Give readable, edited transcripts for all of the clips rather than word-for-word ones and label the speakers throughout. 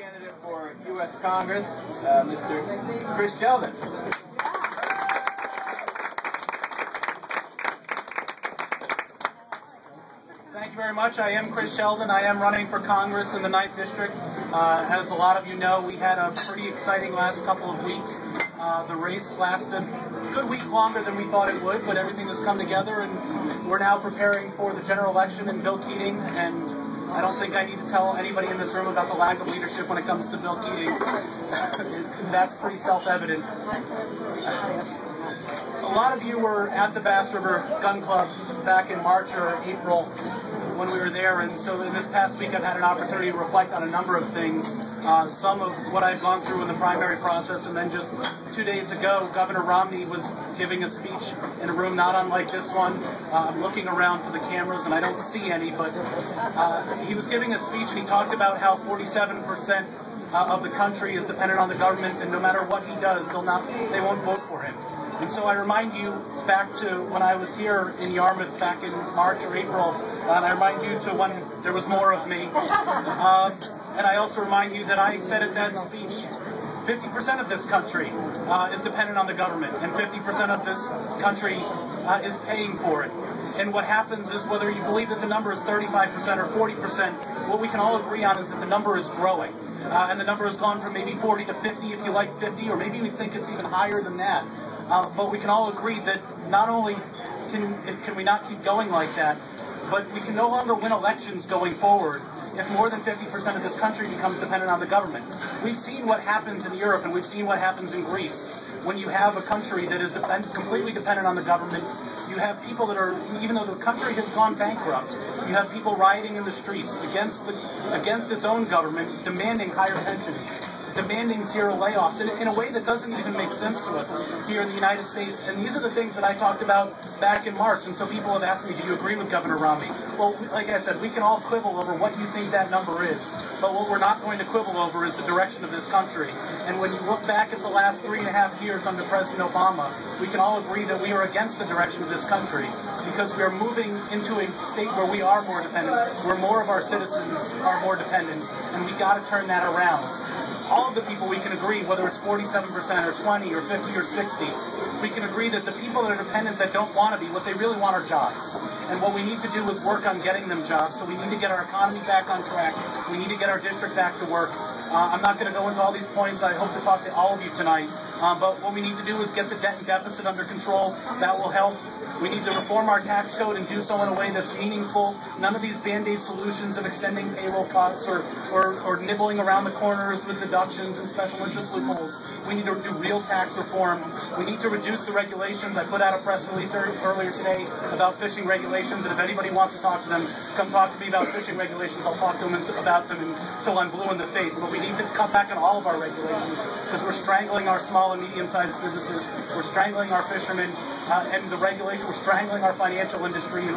Speaker 1: candidate for U.S. Congress, Mr. Chris Sheldon. Thank you very much. I am Chris Sheldon. I am running for Congress in the 9th District. As a lot of you know, we had a pretty exciting last couple of weeks. The race lasted a good week longer than we thought it would, but everything has come together, and we're now preparing for the general election and Bill Keating, and I don't think I need to tell anybody in this room about the lack of leadership when it comes to Bill Keating. That's pretty self-evident. A lot of you were at the Bass River Gun Club back in March or April when we were there, and so in this past week I've had an opportunity to reflect on a number of things. Some of what I've gone through in the primary process, and then just 2 days ago, Governor Romney was giving a speech in a room not unlike this one. I'm looking around for the cameras and I don't see any, but he was giving a speech and he talked about how 47% of the country is dependent on the government, and no matter what he does, they won't vote for him. And so I remind you back to when I was here in Yarmouth back in March or April, and I remind you to when there was more of me. And I also remind you that I said at that speech, 50% of this country is dependent on the government, and 50% of this country is paying for it. And what happens is, whether you believe that the number is 35% or 40%, what we can all agree on is that the number is growing. And the number has gone from maybe 40 to 50, if you like 50, or maybe we think it's even higher than that. But we can all agree that not only can we not keep going like that, but we can no longer win elections going forward if more than 50% of this country becomes dependent on the government. We've seen what happens in Europe, and we've seen what happens in Greece. When you have a country that is completely dependent on the government, you have people that are, even though the country has gone bankrupt, you have people rioting in the streets against its own government, demanding higher pensions, demanding zero layoffs, in a way that doesn't even make sense to us here in the United States. And these are the things that I talked about back in March, and so people have asked me, do you agree with Governor Romney? Well, like I said, we can all quibble over what you think that number is, but what we're not going to quibble over is the direction of this country. And when you look back at the last 3.5 years under President Obama, we can all agree that we are against the direction of this country, because we are moving into a state where we are more dependent, where more of our citizens are more dependent, and we got to turn that around. All of the people, we can agree, whether it's 47% or 20 or 50 or 60, we can agree that the people that are dependent that don't want to be, what they really want are jobs. And what we need to do is work on getting them jobs. So we need to get our economy back on track. We need to get our district back to work. I'm not going to go into all these points. I hope to talk to all of you tonight. But what we need to do is get the debt and deficit under control. That will help. We need to reform our tax code and do so in a way that's meaningful. None of these Band-Aid solutions of extending payroll cuts or nibbling around the corners with deductions and special interest loopholes. We need to do real tax reform. We need to reduce the regulations. I put out a press release earlier today about fishing regulations, and if anybody wants to talk to them, come talk to me about fishing regulations. I'll talk to them about them until I'm blue in the face. But we need to cut back on all of our regulations, because we're strangling our small and medium-sized businesses. We're strangling our fishermen and the regulations. We're strangling our financial industry. We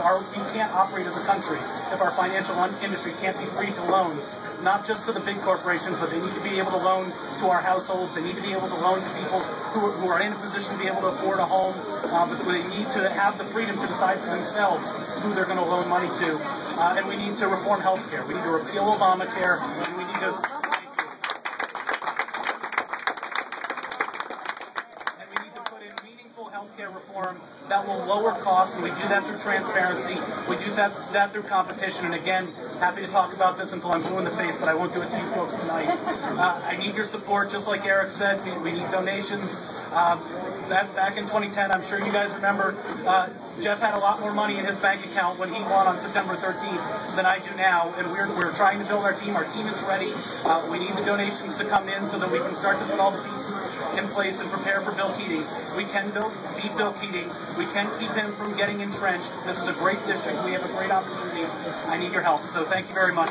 Speaker 1: can't operate as a country if our financial industry can't be free to loan, not just to the big corporations, but they need to be able to loan to our households. They need to be able to loan to people who are in a position to be able to afford a home, but they need to have the freedom to decide for themselves who they're going to loan money to. And we need to reform health care. We need to repeal Obamacare, and we need to healthcare reform that will lower costs, and we do that through transparency. We do that through competition. And again, happy to talk about this until I'm blue in the face, but I won't do it to you folks tonight. I need your support, just like Eric said. We need donations. Back in 2010, I'm sure you guys remember, Jeff had a lot more money in his bank account when he won on September 13th than I do now, and we're trying to build our team. Our team is ready. We need the donations to come in so that we can start to put all the pieces in place and prepare for Bill Keating. We can beat Bill Keating. We can keep him from getting entrenched. This is a great district. We have a great opportunity. I need your help. So thank you very much.